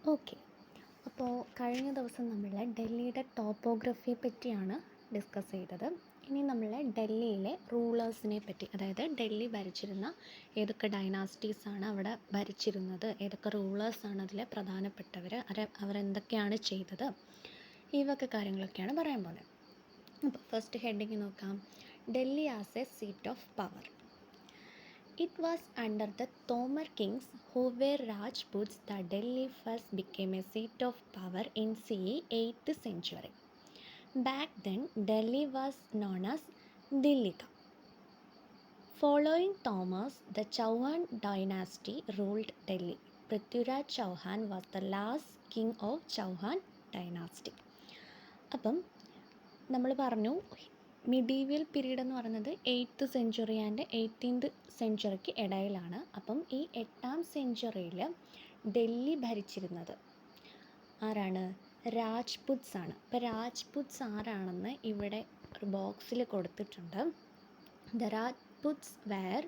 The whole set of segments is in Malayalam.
ഓക്കെ. അപ്പോൾ കഴിഞ്ഞ ദിവസം നമ്മൾ ഡൽഹിയുടെ ടോപ്പോഗ്രഫിയെ പറ്റിയാണ് ഡിസ്കസ് ചെയ്തത്. ഇനി നമ്മൾ ഡൽഹിയിലെ റൂളേഴ്സിനെ പറ്റി, അതായത് ഡൽഹി ഭരിച്ചിരുന്ന ഏതൊക്കെ ഡൈനാസ്റ്റീസാണ് അവിടെ ഭരിച്ചിരുന്നത്, ഏതൊക്കെ റൂളേഴ്സാണ് അതിലെ പ്രധാനപ്പെട്ടവർ, അവരെന്തൊക്കെയാണ് ചെയ്തത്, ഈ വക കാര്യങ്ങളൊക്കെയാണ് പറയാൻ പോകുന്നത്. അപ്പോൾ ഫസ്റ്റ് ഹെഡിങ് നോക്കാം. Delhi as A seat of power. It was under the Tomar kings, who were Rajputs, that Delhi first became a seat of power in CE 8th century. Back then, Delhi was known as Dillika. Following Tomars, the Chauhan dynasty ruled Delhi. Prithviraj Chauhan was the last king of Chauhan dynasty. അപ്പം നമ്മൾ പറഞ്ഞു മിഡീവിയൽ പീരീഡ് എന്ന് പറയുന്നത് 8th സെഞ്ച്വറി ആൻഡ് 18th സെഞ്ച്വറിക്ക് ഇടയിലാണ്. അപ്പം ഈ 8ാം സെഞ്ച്വറിയിൽ ഡൽഹി ഭരിച്ചിരുന്നത് ആരാണ്? രാജ്പുത്സ് ആണ്. അപ്പോൾ രാജ്പുത്സ് ആരാണെന്ന് ഇവിടെ ഒരു ബോക്സിൽ കൊടുത്തിട്ടുണ്ട്. The Rajputs were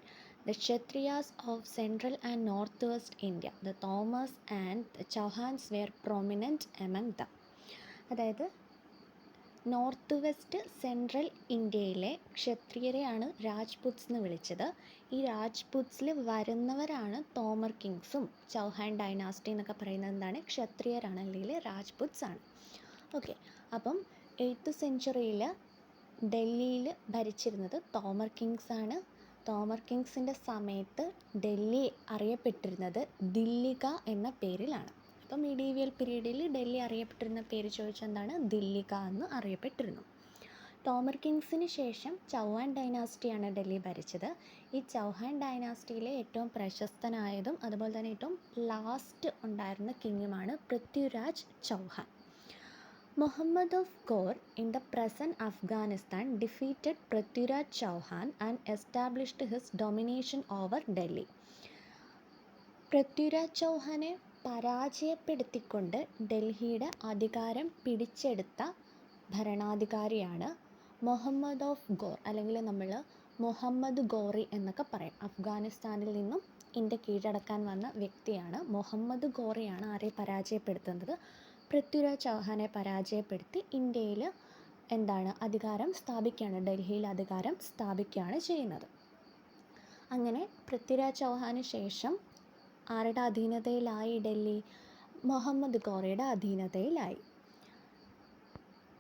the Kshatriyas of central and north west India. The Tomars and the Chauhans were prominent among them. അതായത് നോർത്ത് വെസ്റ്റ് സെൻട്രൽ ഇന്ത്യയിലെ ക്ഷത്രിയരെയാണ് രാജ്പുത്സ് എന്ന് വിളിച്ചത്. ഈ രാജ്പുത്സിൽ വരുന്നവരാണ് തോമർ കിങ്സും ചൗഹാൻ ഡൈനാസ്റ്റി എന്നൊക്കെ പറയുന്നത് എന്താണ്? ക്ഷത്രിയരാണ്, അല്ലെങ്കിൽ രാജ്പുത്സ് ആണ്. ഓക്കെ. അപ്പം 8th സെഞ്ച്വറിയിൽ ഡൽഹിയിൽ ഭരിച്ചിരുന്നത് തോമർ കിങ്സ് ആണ്. തോമർ കിങ്സിൻ്റെ സമയത്ത് ഡൽഹി അറിയപ്പെട്ടിരുന്നത് ദില്ലിക എന്ന പേരിലാണ്. അപ്പോൾ മീഡീവിയൽ പീരീഡിൽ ഡൽഹി അറിയപ്പെട്ടിരുന്ന പേര് ചോദിച്ചാൽ എന്താണ്? ദില്ലിക എന്ന് അറിയപ്പെട്ടിരുന്നു. തോമർ കിങ്സിന് ശേഷം ചൗഹാൻ ഡൈനാസ്റ്റിയാണ് ഡൽഹി ഭരിച്ചത്. ഈ ചൗഹാൻ ഡൈനാസ്റ്റിയിലെ ഏറ്റവും പ്രശസ്തനായതും അതുപോലെ തന്നെ ഏറ്റവും ലാസ്റ്റ് ഉണ്ടായിരുന്ന കിങ്ങുമാണ് Prithviraj Chauhan. Muhammad of Ghor in the present Afghanistan defeated Prithviraj Chauhan and established his domination over Delhi. Prithviraj ചൗഹാനെ പരാജയപ്പെടുത്തിക്കൊണ്ട് ഡൽഹിയുടെ അധികാരം പിടിച്ചെടുത്ത ഭരണാധികാരിയാണ് മുഹമ്മദ് ഓഫ് ഗോർ, അല്ലെങ്കിൽ നമ്മൾ മുഹമ്മദ് ഗോറി എന്നൊക്കെ പറയും. അഫ്ഗാനിസ്ഥാനിൽ നിന്നും ഇന്ത്യ കീഴടക്കാൻ വന്ന വ്യക്തിയാണ് മുഹമ്മദ് ഗോറിയാണ്. ആരെ പരാജയപ്പെടുത്തുന്നത്? പൃഥ്വിരാജ് ചൗഹാനെ പരാജയപ്പെടുത്തി ഇന്ത്യയിൽ അധികാരം സ്ഥാപിക്കുകയാണ്, ഡൽഹിയിൽ അധികാരം സ്ഥാപിക്കുകയാണ് ചെയ്യുന്നത്. അങ്ങനെ പൃഥ്വിരാജ് ചൗഹാന് ശേഷം ആരുടെ അധീനതയിലായി ഡൽഹി? മുഹമ്മദ് ഗോറിയുടെ അധീനതയിലായി.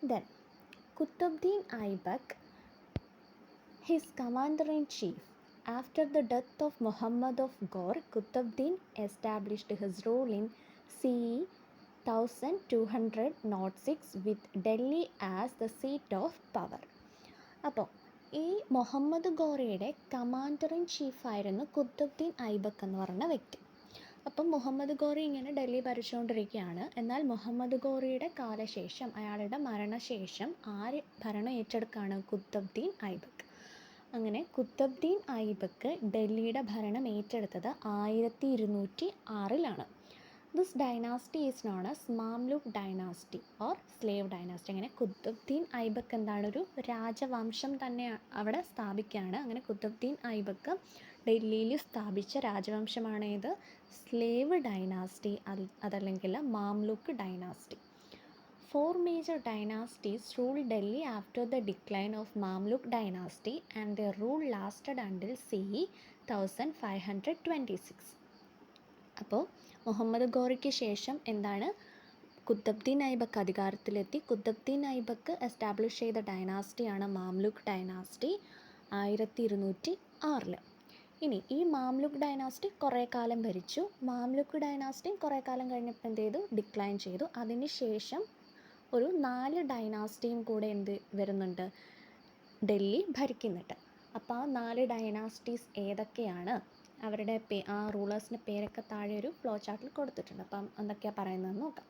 Then Qutbuddin Aibak, his commander in chief. After the death of Muhammad of Ghor, Qutbuddin established his rule in CE 1206 with Delhi as the seat of power. അപ്പോൾ ഈ മുഹമ്മദ് ഗോറിയുടെ കമാൻഡർ ഇൻ ചീഫായിരുന്നു കുത്തബ്ദീൻ ഐബക്ക് എന്ന് പറഞ്ഞ വ്യക്തി. അപ്പം മുഹമ്മദ് ഗോറി ഇങ്ങനെ ഡൽഹി ഭരിച്ചുകൊണ്ടിരിക്കുകയാണ്. എന്നാൽ മുഹമ്മദ് ഗോറിയുടെ കാലശേഷം, അയാളുടെ മരണശേഷം ആര് ഭരണം ഏറ്റെടുക്കുകയാണ്? കുത്തബ്ദീൻ ഐബക്ക്. അങ്ങനെ കുത്തബ്ദീൻ ഐബക്ക് ഡൽഹിയുടെ ഭരണം ഏറ്റെടുത്തത് 1206 this dynasty is known as Mamluk dynasty or slave dynasty. അങ്ങനെ കുത്തബ്ദീൻ ഐബക്ക് ഒരു രാജവംശം തന്നെ അവിടെ സ്ഥാപിക്കുകയാണ്. അങ്ങനെ കുത്തബ്ദീൻ ഐബക്ക് ഡൽഹിയിൽ സ്ഥാപിച്ച രാജവംശമാണ് ഇത്? സ്ലേവ് ഡൈനാസ്റ്റി, അതല്ലെങ്കിൽ മാംലൂക്ക് dynasty. 4 major dynasties ruled Delhi after the decline of Mamluk dynasty, and their rule lasted until CE 1526. അപ്പോൾ മുഹമ്മദ് ഗോറിക്ക് ശേഷം കുത്തബ്ദീൻ ഐബക്ക് അധികാരത്തിലെത്തി. കുത്തബ്ദീൻ ഐബക്ക് എസ്റ്റാബ്ലിഷ് ചെയ്ത ഡൈനാസ്റ്റിയാണ് മാംലൂക്ക് ഡൈനാസ്റ്റി 1206. ഇനി ഈ മാംലൂക്ക് ഡൈനാസ്റ്റി കുറേ കാലം ഭരിച്ചു. മാംലൂക്ക് ഡൈനാസ്റ്റി കുറേ കാലം കഴിഞ്ഞപ്പോൾ ഡിക്ലൈൻ ചെയ്തു. അതിന് ശേഷം ഒരു 4 ഡൈനാസ്റ്റിയും കൂടെ വരുന്നുണ്ട്, ഡൽഹി ഭരിക്കുന്നുണ്ട്. അപ്പോൾ ആ 4 ഡൈനാസ്റ്റീസ് ഏതൊക്കെയാണ്? അവരുടെ ആ റൂളേഴ്സിൻ്റെ പേരൊക്കെ താഴെ ഒരു ഫ്ലോ ചാർട്ടിൽ കൊടുത്തിട്ടുണ്ട്. അപ്പം എന്തൊക്കെയാണ് പറയുന്നതെന്ന് നോക്കാം.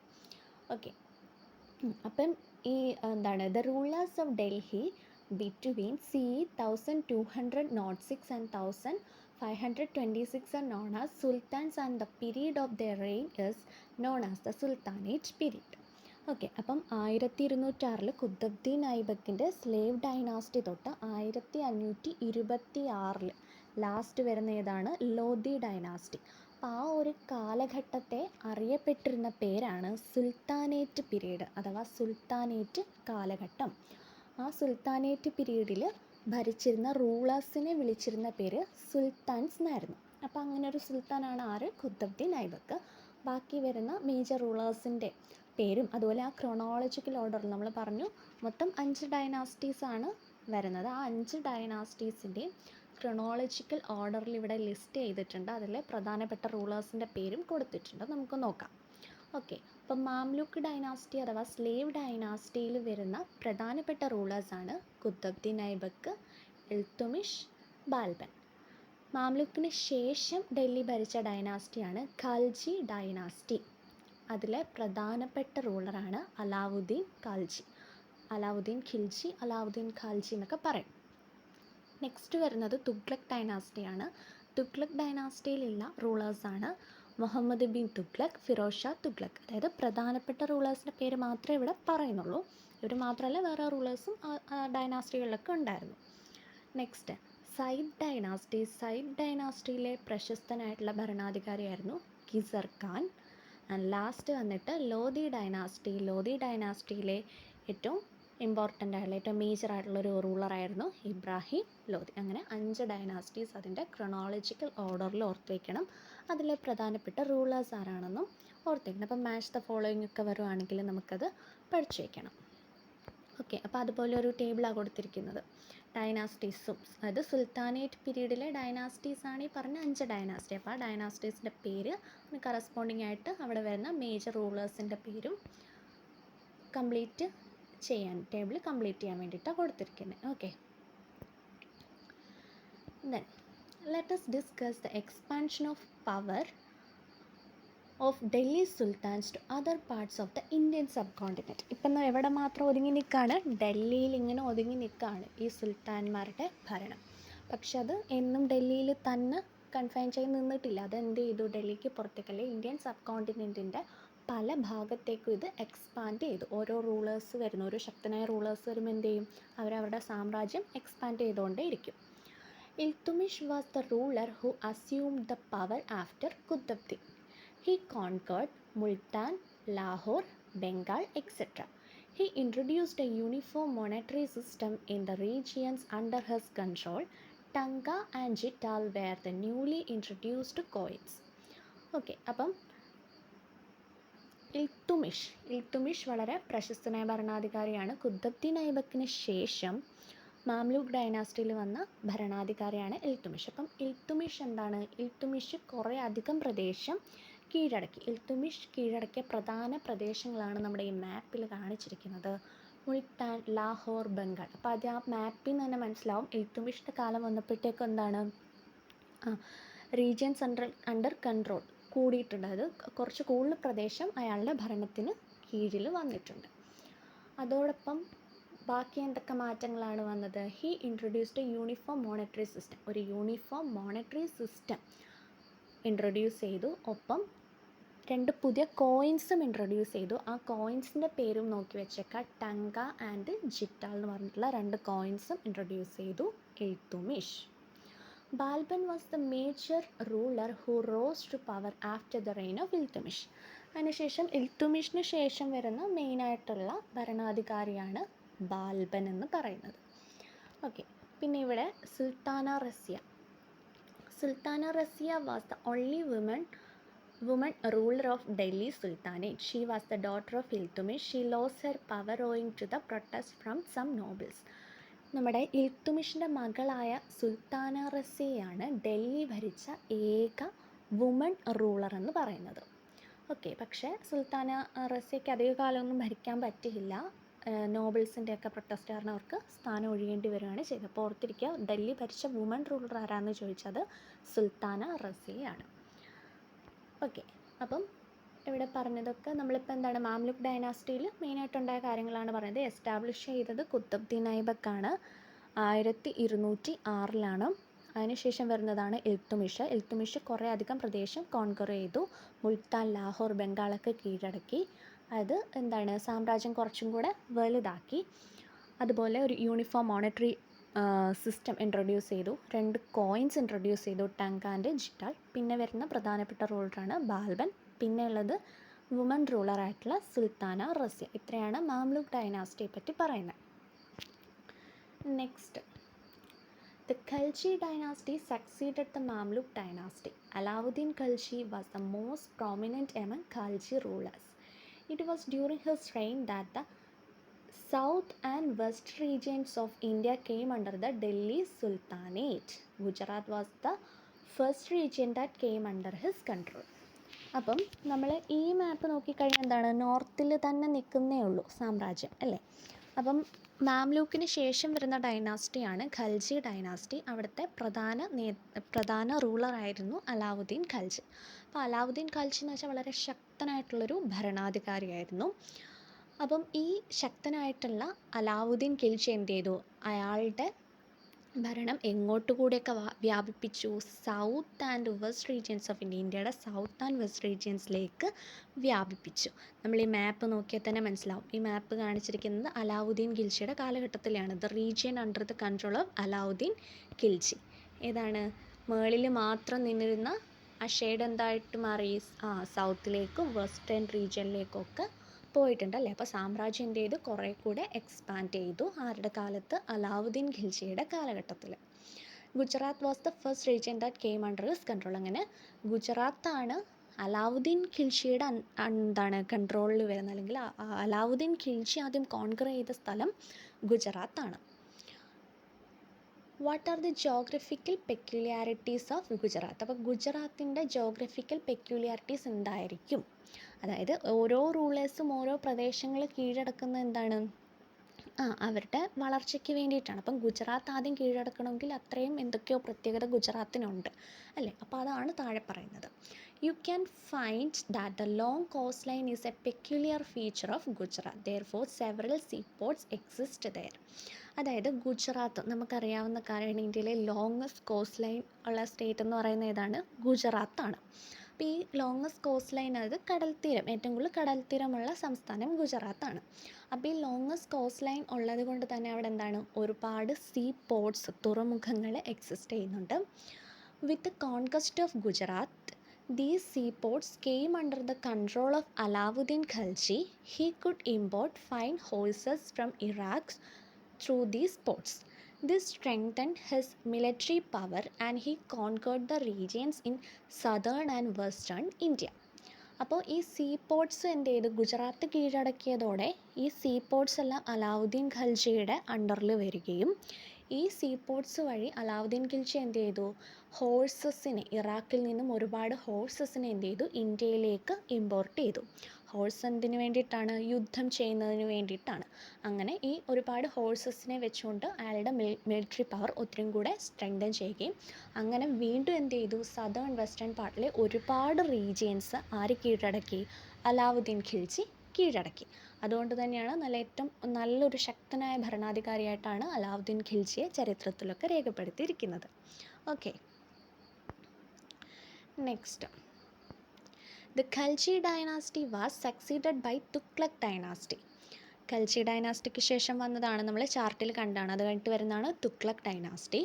ഓക്കെ. അപ്പം ഈ the rulers of Delhi between CE 1206 and 1526 are known as sultans, and the period of their reign is known as the Sultanate period. Okay. അപ്പം 1206 കുത്തബ്ദീൻ ഐബക്കിൻ്റെ സ്ലേവ് ഡൈനാസ്റ്റി തൊട്ട് 1526 ലാസ്റ്റ് വരുന്ന ഏതാണ്? ലോധി ഡൈനാസ്റ്റി. അപ്പോൾ ആ ഒരു കാലഘട്ടത്തെ അറിയപ്പെട്ടിരുന്ന പേരാണ് സുൽത്താനേറ്റ് പീരീഡ് അഥവാ സുൽത്താനേറ്റ് കാലഘട്ടം. ആ സുൽത്താനേറ്റ് പീരീഡിൽ ഭരിച്ചിരുന്ന റൂളേഴ്സിനെ വിളിച്ചിരുന്ന പേര് സുൽത്താൻസ് എന്നായിരുന്നു. അപ്പോൾ അങ്ങനെ ഒരു സുൽത്താനാണ് ആര്? ഖുത്ബുദ്ദീൻ ഐബക്ക്. ബാക്കി വരുന്ന മേജർ റൂളേഴ്സിൻ്റെ പേരും അതുപോലെ ആ ക്രോണോളജിക്കൽ ഓർഡറിൽ നമ്മൾ പറഞ്ഞു മൊത്തം 5 ഡൈനാസ്റ്റീസാണ് വരുന്നത്. ആ 5 ഡൈനാസ്റ്റീസിൻ്റെയും ക്രോണോളജിക്കൽ ഓർഡറിൽ ഇവിടെ ലിസ്റ്റ് ചെയ്തിട്ടുണ്ട്. അതിൽ പ്രധാനപ്പെട്ട റൂളേഴ്സിൻ്റെ പേരും കൊടുത്തിട്ടുണ്ട്. നമുക്ക് നോക്കാം. ഓക്കെ, അപ്പം മാംലൂക്ക് ഡൈനാസ്റ്റി അഥവാ സ്ലേവ് ഡൈനാസ്റ്റിയിൽ വരുന്ന പ്രധാനപ്പെട്ട റൂളേഴ്സാണ് ഖുത്ബുദ്ദീൻ ഐബക്ക്, ഇൽത്തുമിഷ്, ബാൽബൻ. മാംലൂക്കിന് ശേഷം ഡൽഹി ഭരിച്ച ഡൈനാസ്റ്റിയാണ് ഖൽജി ഡൈനാസ്റ്റി. അതിലെ പ്രധാനപ്പെട്ട റൂളറാണ് അലാവുദ്ദീൻ ഖൽജി. അലാവുദ്ദീൻ ഖിൽജി, അലാവുദ്ദീൻ ഖൽജി എന്നൊക്കെ പറയും. നെക്സ്റ്റ് വരുന്നത് തുഗ്ലക് ഡൈനാസ്റ്റിയാണ്. തുഗ്ലക് ഡൈനാസ്റ്റിയിലുള്ള റൂളേഴ്സാണ് മുഹമ്മദ് ബിൻ തുഗ്ലക്, ഫിറോസ് ഷാ തുഗ്ലക്. അതായത് പ്രധാനപ്പെട്ട റൂളേഴ്സിൻ്റെ പേര് മാത്രമേ ഇവിടെ പറയുന്നുള്ളൂ. ഇവർ മാത്രമല്ല വേറെ റൂളേഴ്സും ഡൈനാസ്റ്റികളിലൊക്കെ ഉണ്ടായിരുന്നു. Next Sayyid dynasty. സയ്യിദ് ഡൈനാസ്റ്റിയിലെ പ്രശസ്തനായിട്ടുള്ള ഭരണാധികാരിയായിരുന്നു ഖിസർ ഖാൻ. ആൻഡ് ലാസ്റ്റ് വന്നിട്ട് ലോധി ഡൈനാസ്റ്റി. ലോധി ഡൈനാസ്റ്റിയിലെ ഏറ്റവും ഇമ്പോർട്ടൻ്റ് ആയിട്ടുള്ള ഏറ്റവും മേജർ ആയിട്ടുള്ളൊരു റൂളറായിരുന്നു ഇബ്രാഹിം ലോധി. അങ്ങനെ 5 ഡൈനാസ്റ്റീസ് അതിൻ്റെ ക്രോണോളജിക്കൽ ഓർഡറിൽ ഓർത്ത് വയ്ക്കണം. അതിലെ പ്രധാനപ്പെട്ട റൂളേഴ്സ് ആരാണെന്നും ഓർത്ത് വയ്ക്കണം. അപ്പം മാച്ച് ദ ഫോളോയിങ് ഒക്കെ വരുവാണെങ്കിൽ നമുക്കത് പഠിച്ചു വയ്ക്കണം. ഓക്കെ, അപ്പോൾ അതുപോലെ ഒരു ടേബിളാണ് കൊടുത്തിരിക്കുന്നത്. ഡൈനാസ്റ്റീസും അതായത് സുൽത്താനേറ്റ് പീരീഡിലെ ഡൈനാസ്റ്റീസാണ് ഈ പറഞ്ഞ 5 ഡൈനാസ്റ്റി. അപ്പോൾ ആ ഡൈനാസ്റ്റീസിൻ്റെ പേര് കറസ്പോണ്ടിങ് ആയിട്ട് അവിടെ വരുന്ന മേജർ റൂളേഴ്സിൻ്റെ പേരും കംപ്ലീറ്റ് ചെയ്യാൻ ടേബിൾ കംപ്ലീറ്റ് ചെയ്യാൻ വേണ്ടിയിട്ടാണ് കൊടുത്തിരിക്കുന്നത്. Okay, then let us discuss the expansion of power of Delhi Sultans to other parts of the Indian subcontinent. ഇപ്പം എവിടെ മാത്രം ഒതുങ്ങി നിൽക്കുകയാണ്? ഡൽഹിയിൽ ഇങ്ങനെ ഒതുങ്ങി നിൽക്കുകയാണ് ഈ സുൽത്താൻമാരുടെ ഭരണം. പക്ഷെ അത് എന്നും ഡൽഹിയിൽ തന്നെ കൺഫൈൻ ചെയ്ത് നിന്നിട്ടില്ല. അത് എന്ത് ചെയ്തു? ഡൽഹിക്ക് പുറത്തേക്കല്ലേ ഇന്ത്യൻ സബ് കോണ്ടിനെൻറ്റിൻ്റെ പല ഭാഗത്തേക്കും ഇത് എക്സ്പാൻഡ് ചെയ്തു. ഓരോ റൂളേഴ്സ് വരുന്നു, ഓരോ ശക്തനായ റൂളേഴ്സ് വരുമ്പോൾ എന്ത് ചെയ്യും? അവരവരുടെ സാമ്രാജ്യം എക്സ്പാൻഡ് ചെയ്തുകൊണ്ടേ ഇരിക്കും. Iltutmish was the ruler who assumed the power after Qutbuddin. He conquered Multan, Lahore, Bengal, etc. He introduced a uniform monetary system in the regions under his control. Tanga and Jittal were the newly introduced coins. Okay, അപ്പം ഇൽത്തുമിഷ് വളരെ പ്രശസ്തനായ ഭരണാധികാരിയാണ്. ഖുത്ബുദ്ദീൻ ഐബക്കിന് ശേഷം മാംലൂക്ക് ഡൈനാസ്റ്റിയിൽ വന്ന ഭരണാധികാരിയാണ് ഇൽത്തുമിഷ്. അപ്പം ഇൽത്തുമിഷ് എന്താണ്? ഇൽത്തുമിഷ് കുറേ അധികം പ്രദേശം കീഴടക്കി. ഇൽത്തുമിഷ് കീഴടക്കിയ പ്രധാന പ്രദേശങ്ങളാണ് നമ്മുടെ ഈ മാപ്പിൽ കാണിച്ചിരിക്കുന്നത്. മുൾട്ടാൻ, ലാഹോർ, ബംഗാൾ. അപ്പോൾ അത് ആ മാപ്പിൽ നിന്ന് തന്നെ മനസ്സിലാവും ഇൽത്തുമിഷിൻ്റെ കാലം വന്നപ്പോഴത്തേക്കും എന്താണ് റീജിയൻസ് അണ്ടർ കൺട്രോൾ കൂടിയിട്ടുണ്ട്. അത് കുറച്ച് കൂടുതൽ പ്രദേശം അയാളുടെ ഭരണത്തിന് കീഴിൽ വന്നിട്ടുണ്ട്. അതോടൊപ്പം ബാക്കി എന്തൊക്കെ മാറ്റങ്ങളാണ് വന്നത്? He introduced A uniform monetary system. ഒരു യൂണിഫോം മോണിറ്ററി സിസ്റ്റം ഇൻട്രൊഡ്യൂസ് ചെയ്തു. ഒപ്പം 2 പുതിയ കോയിൻസും ഇൻട്രൊഡ്യൂസ് ചെയ്തു. ആ കോയിൻസിൻ്റെ പേരും നോക്കി വെച്ചേക്കാം. ടങ്ക ആൻഡ് ജിറ്റാൽ എന്ന് പറഞ്ഞിട്ടുള്ള 2 കോയിൻസും ഇൻട്രൊഡ്യൂസ് ചെയ്തു Iltutmish. Balban was the major ruler who rose to power after the reign of Iltutmish. അതിനുശേഷം ഇൽത്തുമിഷിന് ശേഷം വരുന്ന മെയിനായിട്ടുള്ള ഭരണാധികാരിയാണ് ബാൽബൻ എന്ന് പറയുന്നത്. ഓക്കെ, പിന്നെ ഇവിടെ Sultana Razia. Sultana Razia was the only woman ruler of Delhi Sultanate. She was the daughter of Iltutmish. She lost her power owing to the protest from some nobles. നമ്മുടെ ഇൽത്തുമിഷിൻ്റെ മകളായ സുൽത്താന റസിയയാണ് ഡൽഹി ഭരിച്ച ഏക വുമൺ റൂളർ എന്ന് പറയുന്നത്. ഓക്കെ, പക്ഷേ സുൽത്താന റസിയയ്ക്ക് അധിക കാലമൊന്നും ഭരിക്കാൻ പറ്റിയില്ല. നോബിൾസിൻ്റെയൊക്കെ പ്രൊട്ടസ്റ്റ് കാരണം അവർക്ക് സ്ഥാനം ഒഴിയേണ്ടി വരികയാണ് ചെയ്തത്. അപ്പോൾ ഓർത്തിരിക്കുക, ഡൽഹി ഭരിച്ച വുമൺ റൂളർ ആരാന്ന് ചോദിച്ചത് സുൽത്താന റസിയയാണ്. ഓക്കെ, അപ്പം ഇവിടെ പറഞ്ഞതൊക്കെ നമ്മളിപ്പോൾ എന്താണ് മാംലുക്ക് ഡൈനാസ്റ്റിയിൽ മെയിനായിട്ടുണ്ടായ കാര്യങ്ങളാണ് പറയുന്നത്. എസ്റ്റാബ്ലിഷ് ചെയ്തത് ഖുത്ബുദ്ദീൻ ഐബക്കാണ് 1206 അതിനുശേഷം വരുന്നതാണ് ഇൽത്തുമിഷ്. ഇൽത്തുമിഷ് കുറേ അധികം പ്രദേശം കോൺക്വർ ചെയ്തു. മുൾത്താൻ, ലാഹോർ, ബംഗാളൊക്കെ കീഴടക്കി. അത് എന്താണ് സാമ്രാജ്യം കുറച്ചും കൂടെ വലുതാക്കി. അതുപോലെ ഒരു യൂണിഫോം മോണിറ്ററി സിസ്റ്റം ഇൻട്രൊഡ്യൂസ് ചെയ്തു. 2 കോയിൻസ് ഇൻട്രൊഡ്യൂസ് ചെയ്തു, ടങ്ക് ആൻഡ് ജിറ്റാൽ. പിന്നെ വരുന്ന പ്രധാനപ്പെട്ട റൂളറാണ് ബാൽബൻ. പിന്നെ ഉള്ളത് വുമൺ റൂളറായിട്ടുള്ള സുൽത്താന റസിയ. ഇത്രയാണ് മാംലൂക്ക് ഡൈനാസ്റ്റിയെ പറ്റി പറയുന്നത്. Next, the Khalji dynasty succeeded the Mamluk dynasty. Alauddin Khalji was the most prominent among Khalji rulers. It was during his reign that the south and west regions of India came under the Delhi Sultanate. Gujarat was the first region that came under his control. അപ്പം നമ്മൾ ഈ മാപ്പ് നോക്കിക്കഴിഞ്ഞാൽ എന്താണ്, നോർത്തിൽ തന്നെ നിൽക്കുന്നേ ഉള്ളൂ സാമ്രാജ്യം അല്ലേ. അപ്പം മാംലൂക്കിന് ശേഷം വരുന്ന ഡൈനാസ്റ്റിയാണ് ഖൽജി ഡൈനാസ്റ്റി. അവിടുത്തെ പ്രധാന റൂളറായിരുന്നു അലാവുദ്ദീൻ ഖൽജി. അപ്പോൾ അലാവുദ്ദീൻ ഖൽജി എന്ന് വെച്ചാൽ വളരെ ശക്തനായിട്ടുള്ളൊരു ഭരണാധികാരിയായിരുന്നു. അപ്പം ഈ ശക്തനായിട്ടുള്ള അലാവുദ്ദീൻ ഖിൽജി എന്ത് ചെയ്തു, അയാളുടെ ഭരണം എങ്ങോട്ടുകൂടിയൊക്കെ വ്യാപിപ്പിച്ചു, south and west regions of India, ഇന്ത്യയുടെ സൗത്ത് ആൻഡ് വെസ്റ്റ് റീജിയൻസിലേക്ക് വ്യാപിപ്പിച്ചു. നമ്മൾ ഈ മാപ്പ് നോക്കിയാൽ തന്നെ മനസ്സിലാവും. ഈ മാപ്പ് കാണിച്ചിരിക്കുന്നത് അലാവുദ്ദീൻ ഖിൽജിയുടെ കാലഘട്ടത്തിലാണ്. The region under the control of Alauddin Khilji. ഏതാണ്, മേളിൽ മാത്രം നിന്നിരുന്ന ആ ഷെയ്ഡ് എന്തായിട്ട് മാറി, സൗത്തിലേക്കും വെസ്റ്റേൺ റീജിയനിലേക്കും ഒക്കെ പോയിട്ടുണ്ടല്ലേ. അപ്പോൾ സാമ്രാജ്യം എന്ത് ചെയ്തു, കുറേ കൂടെ എക്സ്പാൻഡ് ചെയ്തു. ആരുടെ കാലത്ത്, അലാവുദ്ദീൻ ഖിൽജിയുടെ കാലഘട്ടത്തിൽ. Gujarat was the first region that came under his control. അങ്ങനെ ഗുജറാത്താണ് അലാവുദ്ദീൻ ഖിൽജിയുടെ എന്താണ് കൺട്രോളിൽ വരുന്നത്, അല്ലെങ്കിൽ അലാവുദ്ദീൻ ഖിൽജി ആദ്യം കോൺക്വർ ചെയ്ത സ്ഥലം ഗുജറാത്താണ്. What are the geographical peculiarities of Gujarat? അപ്പോൾ ഗുജറാത്തിൻ്റെ ജോഗ്രഫിക്കൽ പെക്യുലാരിറ്റീസ് എന്തായിരിക്കും? അതായത് ഓരോ റൂളേഴ്സും ഓരോ പ്രദേശങ്ങൾ കീഴടക്കുന്ന എന്താണ്, അവരുടെ വളർച്ചയ്ക്ക് വേണ്ടിയിട്ടാണ്. അപ്പം ഗുജറാത്ത് ആദ്യം കീഴടക്കണമെങ്കിൽ അത്രയും എന്തൊക്കെയോ പ്രത്യേകത ഗുജറാത്തിനുണ്ട് അല്ലേ. അപ്പോൾ അതാണ് താഴെ പറയുന്നത്. You can find that the long coast line is a peculiar feature of Gujarat. Therefore several sea ports exist there. അതായത് ഗുജറാത്ത് നമുക്കറിയാവുന്ന കാര്യം, ഇന്ത്യയിലെ ലോങ്ങസ്റ്റ് കോസ്റ്റ് ലൈൻ ഉള്ള സ്റ്റേറ്റ് എന്ന് പറയുന്നത് ഏതാണ്, ഗുജറാത്താണ്. അപ്പോൾ ഈ ലോങ്ങസ്റ്റ് കോസ്റ്റ് ലൈൻ, അത് കടൽത്തീരം, ഏറ്റവും കൂടുതൽ കടൽത്തീരമുള്ള സംസ്ഥാനം ഗുജറാത്താണ്. അപ്പോൾ ഈ ലോങ്ങസ്റ്റ് കോസ്റ്റ് ലൈൻ ഉള്ളത് കൊണ്ട് തന്നെ അവിടെ എന്താണ്, ഒരുപാട് സീ പോർട്ട്സ്, തുറമുഖങ്ങൾ എക്സിസ്റ്റ് ചെയ്യുന്നുണ്ട്. With the conquest of Gujarat, these seaports came under the control of Alauddin Khalji. He could import fine horses from Iraq through these ports. This strengthened his military power and he conquered the regions in southern and western India. അപ്പോൾ ഈ സീ പോർട്ട്സ് എന്ത് ചെയ്തു, ഗുജറാത്ത് കീഴടക്കിയതോടെ ഈ സീ പോർട്ട്സ് എല്ലാം അലാവുദ്ദീൻ ഖൽജിയുടെ അണ്ടറിൽ വരികയും ഈ സീ പോർട്ട്സ് വഴി അലാവുദ്ദീൻ ഖിൽജി എന്ത് ചെയ്തു, ഹോഴ്സസിനെ, ഇറാഖിൽ നിന്നും ഒരുപാട് ഹോഴ്സസിനെ എന്ത് ചെയ്തു, ഇന്ത്യയിലേക്ക് ഇമ്പോർട്ട് ചെയ്തു. ഹോഴ്സ് എന്തിനു വേണ്ടിയിട്ടാണ്, യുദ്ധം ചെയ്യുന്നതിന് വേണ്ടിയിട്ടാണ്. അങ്ങനെ ഈ ഒരുപാട് ഹോഴ്സസിനെ വെച്ചുകൊണ്ട് അയാളുടെ മിലിറ്ററി പവർ ഒത്തിരി കൂടെ സ്ട്രെങ്തൻ ചെയ്യുകയും അങ്ങനെ വീണ്ടും എന്ത് ചെയ്തു, സദേൺ വെസ്റ്റേൺ പാർട്ടിലെ ഒരുപാട് റീജിയൻസ് ആര് കീഴടക്കി, അലാവുദ്ദീൻ ഖിൽജി കീഴടക്കി. അതുകൊണ്ട് തന്നെയാണ് ഏറ്റവും നല്ലൊരു ശക്തനായ ഭരണാധികാരിയായിട്ടാണ് അലാവുദ്ദീൻ ഖിൽജിയെ ചരിത്രത്തിലൊക്കെ രേഖപ്പെടുത്തിയിരിക്കുന്നത്. Okay, next, The Khalji dynasty was succeeded by Tughlaq dynasty. Khalji ഡൈനാസ്റ്റിക്ക് ശേഷം വന്നതാണ്, നമ്മൾ ചാർട്ടിൽ കണ്ടാണ്. അത് കഴിഞ്ഞിട്ട് വരുന്നതാണ് Tughlaq dynasty.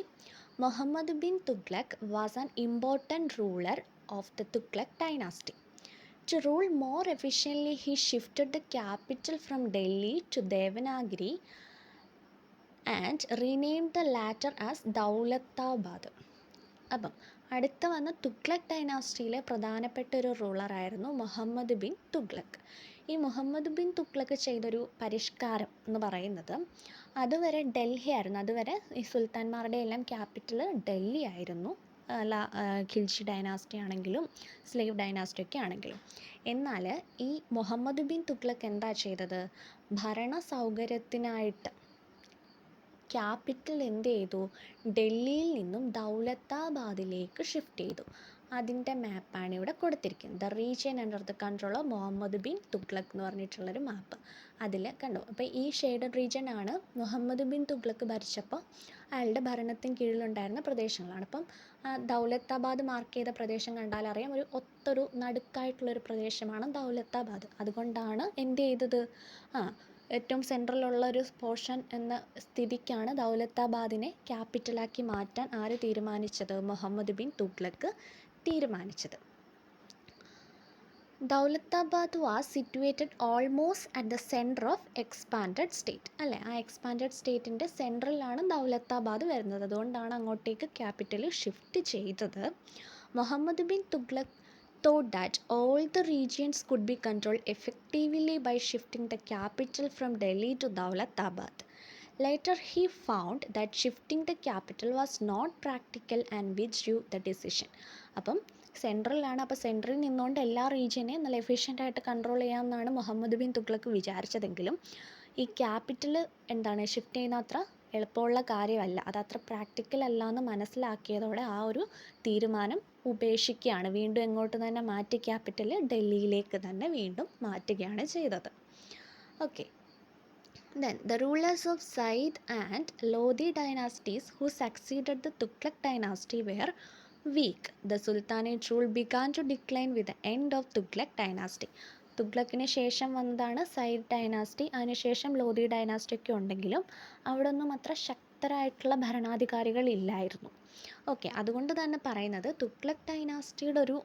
Muhammad bin Tughlaq was an important ruler of the Tughlaq dynasty. To rule more efficiently, he shifted the capital from Delhi to Devanagari and renamed the latter as Daulatabad. അപ്പം അടുത്ത വന്ന തുഗ്ലക് ഡൈനാസ്റ്റിയിലെ പ്രധാനപ്പെട്ട ഒരു റൂളറായിരുന്നു മുഹമ്മദ് ബിൻ തുഗ്ലക്. ഈ മുഹമ്മദ് ബിൻ തുഗ്ലക് ചെയ്തൊരു പരിഷ്കാരം എന്ന് പറയുന്നത്, അതുവരെ ഡൽഹി ആയിരുന്നു, അതുവരെ ഈ സുൽത്താൻമാരുടെ എല്ലാം ക്യാപിറ്റൽ ഡൽഹി ആയിരുന്നു, ഖിൽജി ഡൈനാസ്റ്റി ആണെങ്കിലും സ്ലേവ് ഡൈനാസ്റ്റി ഒക്കെ ആണെങ്കിലും. എന്നാൽ ഈ മുഹമ്മദ് ബിൻ തുഗ്ലക് എന്താ ചെയ്തത്, ഭരണ സൗകര്യത്തിനായിട്ട് ക്യാപിറ്റൽ എന്ത് ചെയ്തു, ഡൽഹിയിൽ നിന്നും ദൗലത്താബാദിലേക്ക് ഷിഫ്റ്റ് ചെയ്തു. അതിൻ്റെ മാപ്പാണ് ഇവിടെ കൊടുത്തിരിക്കുന്നത്. The region under the control of Muhammad bin Tughlaq എന്ന് പറഞ്ഞിട്ടുള്ളൊരു മാപ്പ് അതിൽ കണ്ടു. അപ്പോൾ ഈ ഷെയ്ഡഡ് റീജിയൻ ആണ് മുഹമ്മദ് ബിൻ തുഗ്ലക് ഭരിച്ചപ്പോൾ അയാളുടെ ഭരണത്തിന് കീഴിലുണ്ടായിരുന്ന പ്രദേശങ്ങളാണ്. അപ്പം ദൗലത്താബാദ് മാർക്ക് ചെയ്ത പ്രദേശം കണ്ടാൽ അറിയാം, ഒത്തൊരു നടുക്കായിട്ടുള്ളൊരു പ്രദേശമാണ് ദൗലത്താബാദ്. അതുകൊണ്ടാണ് എന്ത് ചെയ്തത്, ഏറ്റവും സെൻട്രലുള്ളൊരു പോർഷൻ എന്ന സ്ഥിതിക്കാണ് ദൗലത്താബാദിനെ ക്യാപിറ്റലാക്കി മാറ്റാൻ ആര് തീരുമാനിച്ചത്? മുഹമ്മദ് ബിൻ തുഗ്ലക്ക് തീരുമാനിച്ചത്. Daulatabad was situated almost at the centre of expanded state, അല്ലേ? ആ എക്സ്പാൻഡഡ് സ്റ്റേറ്റിൻ്റെ സെൻട്രലാണ് ദൗലത്താബാദ് വരുന്നത്. അതുകൊണ്ടാണ് അങ്ങോട്ടേക്ക് ക്യാപിറ്റൽ ഷിഫ്റ്റ് ചെയ്തത്. Muhammad bin Tughlaq thought that all the regions could be controlled effectively by shifting the capital from Delhi to Dawlatabad. Later he found that shifting the capital was not practical and withdrew the decision. അപ്പം സെൻട്രലാണ്, അപ്പോൾ സെൻട്രലിൽ നിന്നുകൊണ്ട് എല്ലാ റീജിയനെയും നല്ല എഫിഷ്യൻ്റായിട്ട് കൺട്രോൾ ചെയ്യാമെന്നാണ് മുഹമ്മദ് ബിൻ തുഗ്ലക്ക് വിചാരിച്ചതെങ്കിലും ഈ ക്യാപിറ്റൽ ഷിഫ്റ്റ് ചെയ്യുന്ന അത്ര എളുപ്പമുള്ള കാര്യമല്ല, അതത്ര പ്രാക്ടിക്കൽ അല്ല എന്ന് മനസ്സിലാക്കിയതോടെ ആ ഒരു തീരുമാനം ഉപേക്ഷിക്കുകയാണ്. വീണ്ടും എങ്ങോട്ട് തന്നെ മാറ്റി, ക്യാപിറ്റൽ ഡൽഹിയിലേക്ക് തന്നെ വീണ്ടും മാറ്റുകയാണ് ചെയ്തത്. Okay, then the rulers of Said and Lodi dynasties who succeeded the Tughlaq dynasty were weak. The Sultanate rule began to decline with the end of Tughlaq dynasty. തുഗ്ലക്കിന് ശേഷം വന്നതാണ് സൈഡ് ഡൈനാസ്റ്റി, അതിനുശേഷം ലോധി ഡൈനാസ്റ്റി ഒക്കെ ഉണ്ടെങ്കിലും അവിടെ ഒന്നും അത്ര ശക്തരായിട്ടുള്ള ഭരണാധികാരികൾ ഇല്ലായിരുന്നു. ഓക്കെ, അതുകൊണ്ട് തന്നെ പറയുന്നത് തുഗ്ലക്ക് ഡൈനാസ്റ്റിയുടെ ഒരു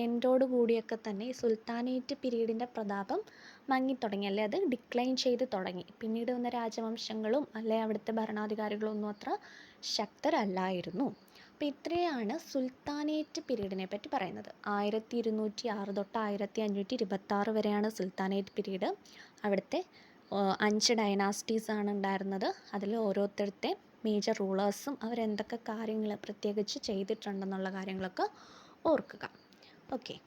എൻഡോട് കൂടിയൊക്കെ തന്നെ ഈ സുൽത്താനേറ്റ് പീരീഡിൻ്റെ പ്രതാപം മങ്ങിത്തുടങ്ങി, അല്ലെ അത് ഡിക്ലൈൻ ചെയ്ത് തുടങ്ങി. പിന്നീട് വന്ന രാജവംശങ്ങളും അല്ലെ അവിടുത്തെ ഭരണാധികാരികളും ഒന്നും അത്ര ശക്തരല്ലായിരുന്നു. അപ്പോൾ ഇത്രയാണ് സുൽത്താനേറ്റ് പീരീഡിനെ പറ്റി പറയുന്നത്. 1206 തൊട്ട് 1526 വരെയാണ് സുൽത്താനേറ്റ് പീരീഡ്. അവിടുത്തെ 5 ഡൈനാസ്റ്റീസാണ് ഉണ്ടായിരുന്നത്. അതിൽ ഓരോരുത്തരുടെ മേജർ റൂളേഴ്സും അവരെന്തൊക്കെ കാര്യങ്ങൾ പ്രത്യേകിച്ച് ചെയ്തിട്ടുണ്ടെന്നുള്ള കാര്യങ്ങളൊക്കെ ഓർക്കുക. ഓക്കെ.